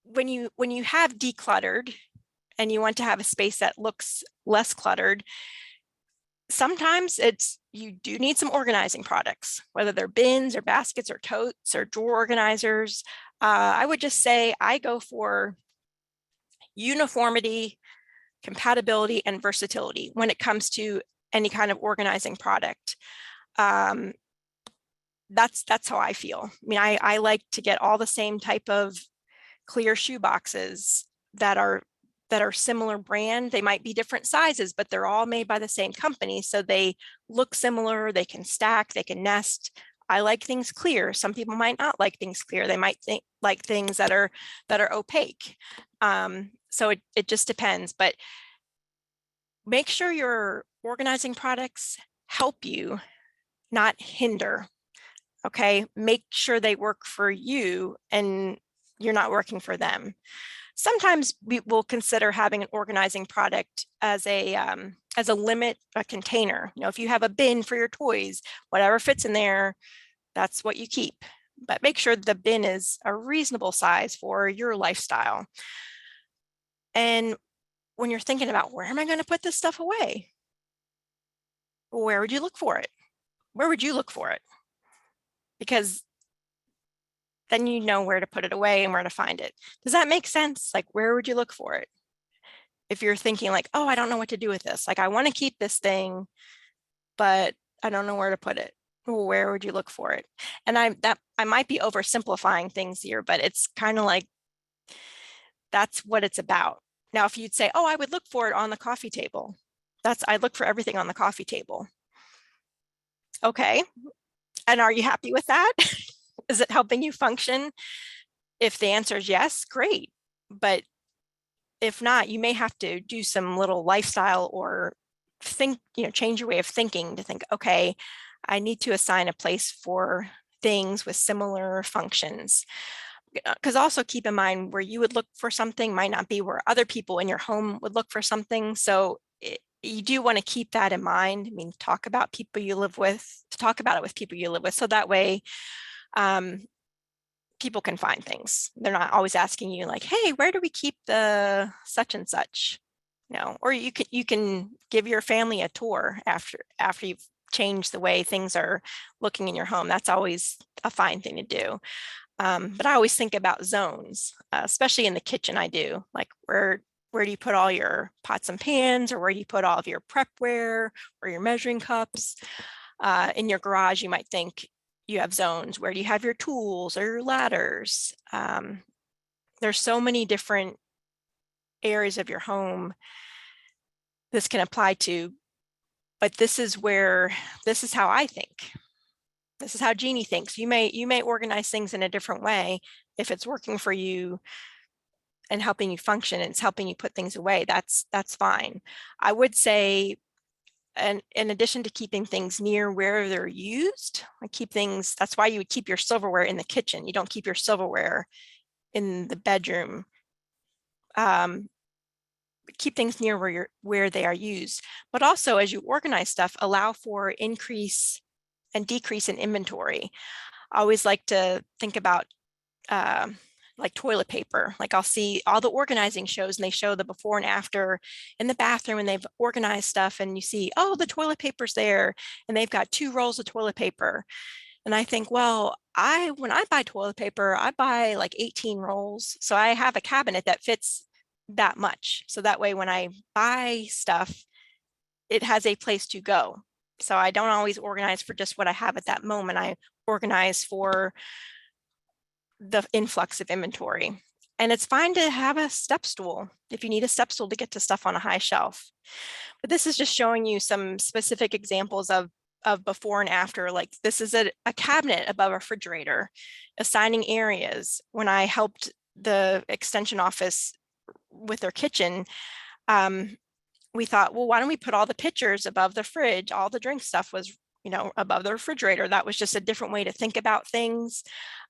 when you have decluttered and you want to have a space that looks less cluttered, sometimes you do need some organizing products, whether they're bins or baskets or totes or drawer organizers. I would just say I go for uniformity, compatibility, and versatility when it comes to any kind of organizing product. That's how I feel. I mean, I like to get all the same type of clear shoe boxes that are similar brand. They might be different sizes, but they're all made by the same company. So they look similar, they can stack, they can nest. I like things clear. Some people might not like things clear. They might like things that are opaque. So it just depends, but make sure your organizing products help you, not hinder. Okay, make sure they work for you and you're not working for them. Sometimes we will consider having an organizing product as a limit, a container. You know, if you have a bin for your toys, whatever fits in there, that's what you keep. But make sure the bin is a reasonable size for your lifestyle. And when you're thinking about where am I going to put this stuff away, where would you look for it? Where would you look for it? Because then you know where to put it away and where to find it. Does that make sense? Like, where would you look for it? If you're thinking like, oh, I don't know what to do with this. Like, I want to keep this thing, but I don't know where to put it. Where would you look for it? And I might be oversimplifying things here, but it's kind of like, that's what it's about. Now, if you'd say, oh, I would look for it on the coffee table. I look for everything on the coffee table. Okay. And are you happy with that? Is it helping you function? If the answer is yes, great. But if not, you may have to do some little lifestyle or think, change your way of thinking to think, okay, I need to assign a place for things with similar functions. Because also keep in mind where you would look for something might not be where other people in your home would look for something. So you do want to keep that in mind. I mean, talk about people you live with, talk about it with people you live with. So that way, people can find things. They're not always asking you like, hey, where do we keep the such and such? Or you can give your family a tour after you've changed the way things are looking in your home. That's always a fine thing to do. But I always think about zones, especially in the kitchen. I do like where do you put all your pots and pans, or where do you put all of your prepware or your measuring cups? In your garage, you might think you have zones. Where do you have your tools or your ladders? There's so many different areas of your home this can apply to, but this is how I think. This is how Jeannie thinks. You may organize things in a different way. If it's working for you and helping you function and it's helping you put things away, that's fine. I would say, and in addition to keeping things near where they're used, that's why you would keep your silverware in the kitchen. You don't keep your silverware in the bedroom. Keep things near where they are used. But also, as you organize stuff, allow for increase and decrease in inventory. I always like to think about like toilet paper. Like I'll see all the organizing shows and they show the before and after in the bathroom, and they've organized stuff, and you see, oh, the toilet paper's there and they've got 2 rolls of toilet paper. And I think, well, when I buy toilet paper, I buy like 18 rolls. So I have a cabinet that fits that much. So that way, when I buy stuff, it has a place to go. So I don't always organize for just what I have at that moment. I organize for the influx of inventory. And it's fine to have a step stool if you need a step stool to get to stuff on a high shelf. But this is just showing you some specific examples of before and after. Like this is a cabinet above a refrigerator, assigning areas. When I helped the extension office with their kitchen, we thought, well, why don't we put all the pitchers above the fridge? All the drink stuff was, above the refrigerator. That was just a different way to think about things.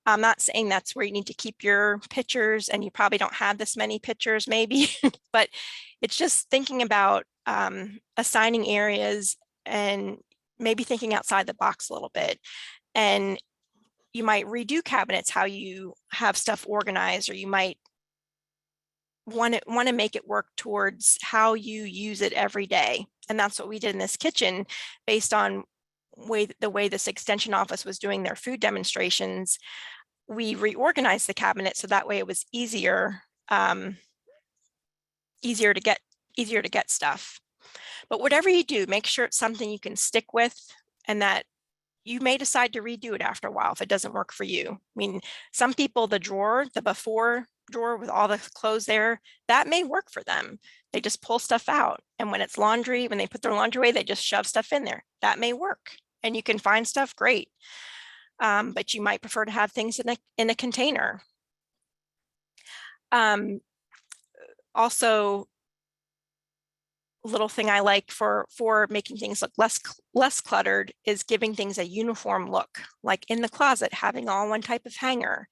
I'm not saying that's where you need to keep your pitchers, and you probably don't have this many pitchers maybe, but it's just thinking about assigning areas and maybe thinking outside the box a little bit. And you might redo cabinets, how you have stuff organized, or you might want to make it work towards how you use it every day. And that's what we did in this kitchen based on the way this extension office was doing their food demonstrations. We reorganized the cabinet so that way it was easier to get stuff. But whatever you do, make sure it's something you can stick with, and that you may decide to redo it after a while if it doesn't work for you. I mean, some people, the before drawer with all the clothes there, that may work for them. They just pull stuff out. And when it's laundry, when they put their laundry away, they just shove stuff in there. That may work. And you can find stuff, great. But you might prefer to have things in a container. Also, little thing I like for making things look less cluttered is giving things a uniform look. Like in the closet, having all one type of hanger,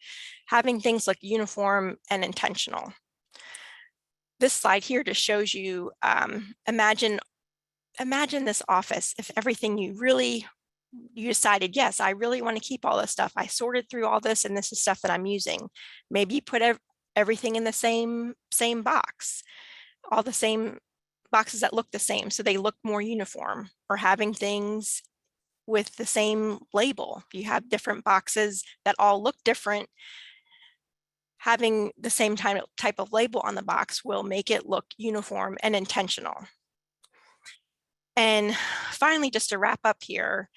having things look uniform and intentional. This slide here just shows you, imagine this office. If everything you decided, yes, I really want to keep all this stuff. I sorted through all this, and this is stuff that I'm using. Maybe you put everything in the same box, all the same boxes that look the same, so they look more uniform. Or having things with the same label. If you have different boxes that all look different, having the same type of label on the box will make it look uniform and intentional. And finally, just to wrap up here,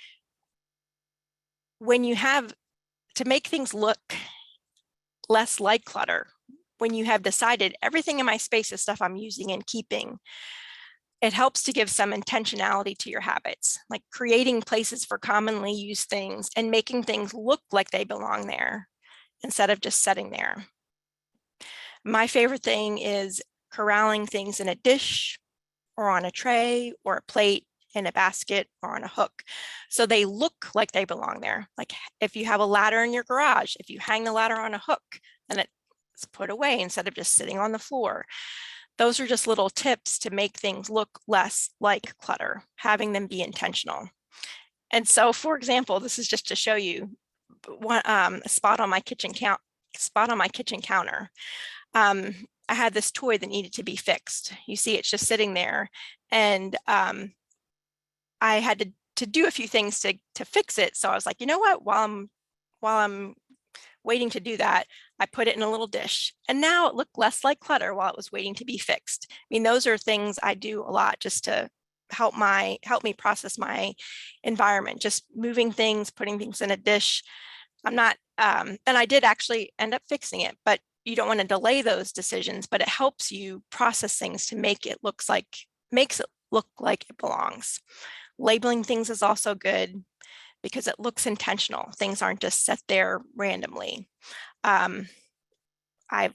when you have to make things look less like clutter, when you have decided everything in my space is stuff I'm using and keeping, it helps to give some intentionality to your habits, like creating places for commonly used things and making things look like they belong there instead of just sitting there. My favorite thing is corralling things in a dish or on a tray or a plate, in a basket, or on a hook. So they look like they belong there. Like if you have a ladder in your garage, if you hang the ladder on a hook, then it's put away instead of just sitting on the floor. Those are just little tips to make things look less like clutter, having them be intentional. And so, for example, this is just to show you one a spot on my kitchen counter. I had this toy that needed to be fixed. You see, it's just sitting there, and I had to do a few things to fix it. So I was like, you know what? While I'm waiting to do that, I put it in a little dish, and now it looked less like clutter while it was waiting to be fixed. I mean, those are things I do a lot just to help me process my environment, just moving things, putting things in a dish. I'm not, and I did actually end up fixing it, but you don't want to delay those decisions, but it helps you process things to makes it look like it belongs. Labeling things is also good because it looks intentional. Things aren't just set there randomly. I've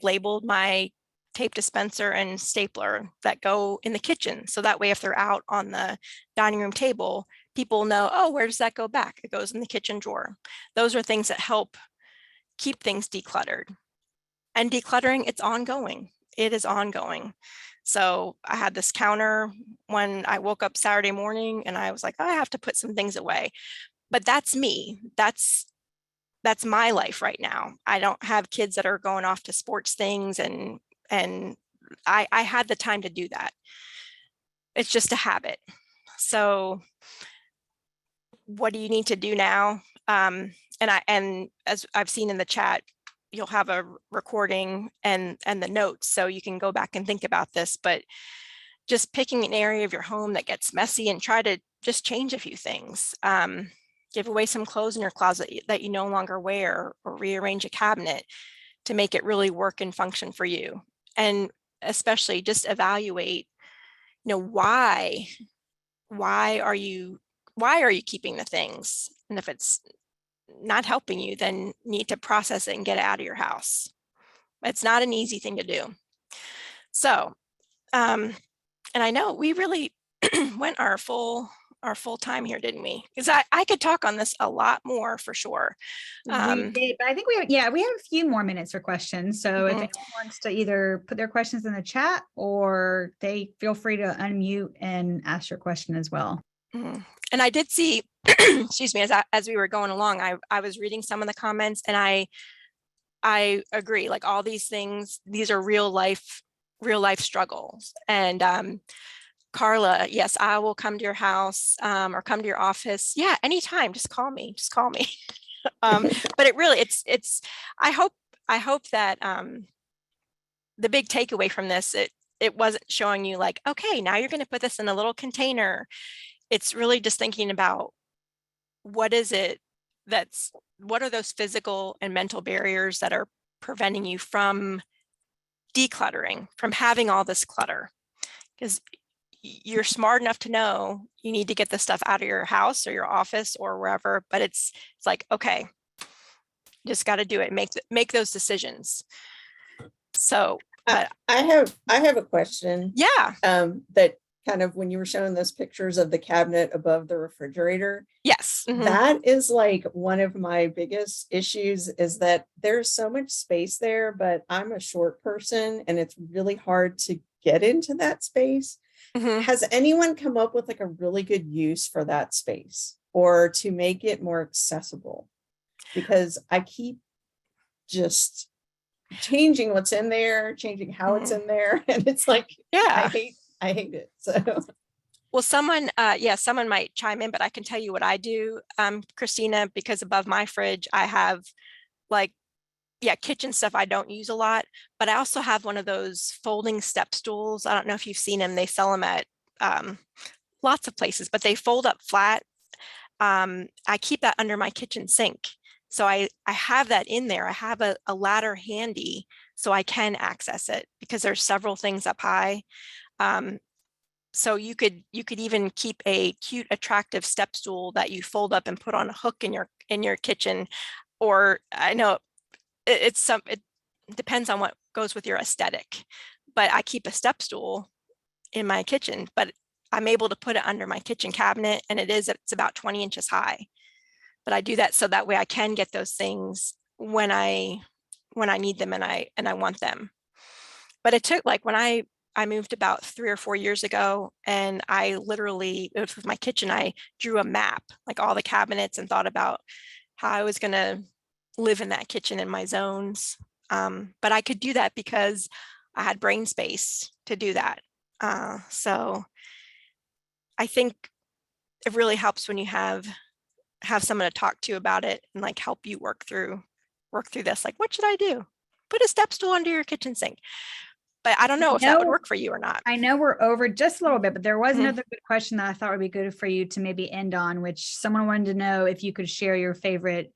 labeled my tape dispenser and stapler that go in the kitchen. So that way, if they're out on the dining room table, people know, oh, where does that go back? It goes in the kitchen drawer. Those are things that help keep things decluttered. And decluttering, it's ongoing. It is ongoing. So I had this counter when I woke up Saturday morning and I was like, oh, I have to put some things away. But that's me. That's my life right now. I don't have kids that are going off to sports things, and I had the time to do that. It's just a habit. So what do you need to do now? And as I've seen in the chat, you'll have a recording and the notes, so you can go back and think about this, but just picking an area of your home that gets messy and try to just change a few things. Give away some clothes in your closet that you no longer wear, or rearrange a cabinet to make it really work and function for you. And especially just evaluate, why are you keeping the things? And if it's not helping you, then you need to process it and get it out of your house. It's not an easy thing to do. So, and I know we really went our full time here, didn't we? Because I could talk on this a lot more for sure. We did, but I think we have a few more minutes for questions. So if anyone wants to either put their questions in the chat, or they feel free to unmute and ask your question as well. And I did see, excuse me, as we were going along, I was reading some of the comments, and I agree. Like, all these things, these are real life struggles. And Carla, yes, I will come to your house or come to your office. Yeah, anytime. Just call me. But it really, it's. I hope that the big takeaway from this, it wasn't showing you like, okay, now you're going to put this in a little container. It's really just thinking about what are those physical and mental barriers that are preventing you from decluttering, from having all this clutter? Because you're smart enough to know you need to get the stuff out of your house or your office or wherever, but it's like, okay, just got to do it. Make those decisions. So, but I have a question. Yeah. That kind of, when you were showing those pictures of the cabinet above the refrigerator. Yes. That is like one of my biggest issues, is that there's so much space there, but I'm a short person and it's really hard to get into that space. Has anyone come up with like a really good use for that space, or to make it more accessible? Because I keep just changing what's in there, changing how it's in there. And it's like, yeah, I hate it. So, well, someone might chime in, but I can tell you what I do, Christina, because above my fridge, I have kitchen stuff I don't use a lot, but I also have one of those folding step stools. I don't know if you've seen them. They sell them at lots of places, but they fold up flat. I keep that under my kitchen sink. So I have that in there. I have a ladder handy so I can access it, because there's several things up high. So you could even keep a cute, attractive step stool that you fold up and put on a hook in your kitchen. Or I know it depends on what goes with your aesthetic, but I keep a step stool in my kitchen, but I'm able to put it under my kitchen cabinet, and it's about 20 inches high. But I do that so that way I can get those things when I need them and I want them. But it took, like, when I moved about 3 or 4 years ago, and I literally, it was with my kitchen, I drew a map, like all the cabinets, and thought about how I was going to live in that kitchen in my zones. But I could do that because I had brain space to do that. So I think it really helps when you have someone to talk to about it and like help you work through this. Like, what should I do? Put a step stool under your kitchen sink. But I don't know if that would work for you or not. I know we're over just a little bit, but there was Mhm. another good question that I thought would be good for you to maybe end on, which someone wanted to know if you could share your favorite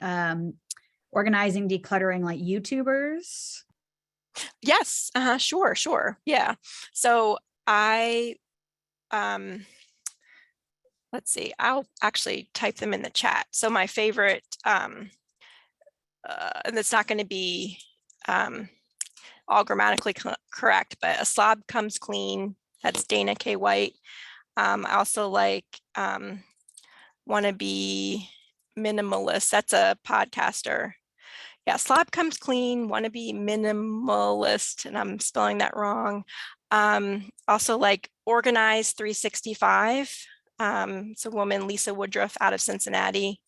organizing, decluttering, like YouTubers. Yes. Sure. Yeah. So I, let's see, I'll actually type them in the chat. So my favorite, and it's not going to be all grammatically correct, but A Slob Comes Clean. That's Dana K. White. I also like Wanna Be Minimalist. That's a podcaster. Yeah, Slob Comes Clean, Wanna Be Minimalist, and I'm spelling that wrong. Also like Organize 365. It's a woman, Lisa Woodruff, out of Cincinnati.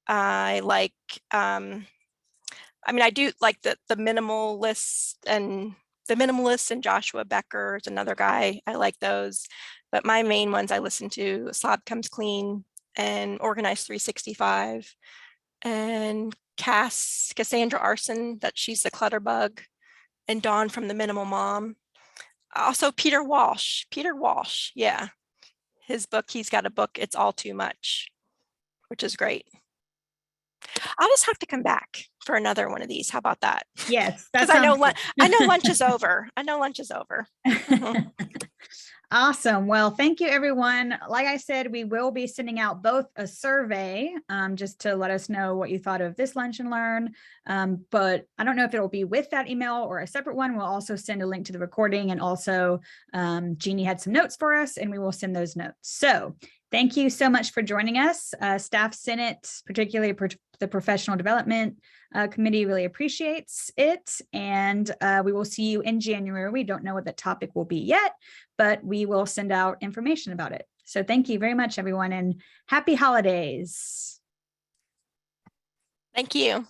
I like, I do like the Minimalist and Joshua Becker is another guy. I like those, but my main ones I listen to: Slob Comes Clean and Organize 365, and Cassandra Arson, that she's the clutter bug, and Dawn from the Minimal Mom. Also Peter Walsh, yeah, his book, he's got a book, It's All Too Much, which is great. I'll just have to come back for another one of these. How about that? Yes, Because I know lunch is over. Mhm. Awesome. Well, thank you, everyone. Like I said, we will be sending out both a survey just to let us know what you thought of this Lunch and Learn. But I don't know if it will be with that email or a separate one. We'll also send a link to the recording, and also Jeannie had some notes for us, and we will send those notes. So thank you so much for joining us. Staff Senate, particularly the Professional Development Committee, really appreciates it. And we will see you in January. We don't know what the topic will be yet, but we will send out information about it. So thank you very much, everyone, and happy holidays. Thank you.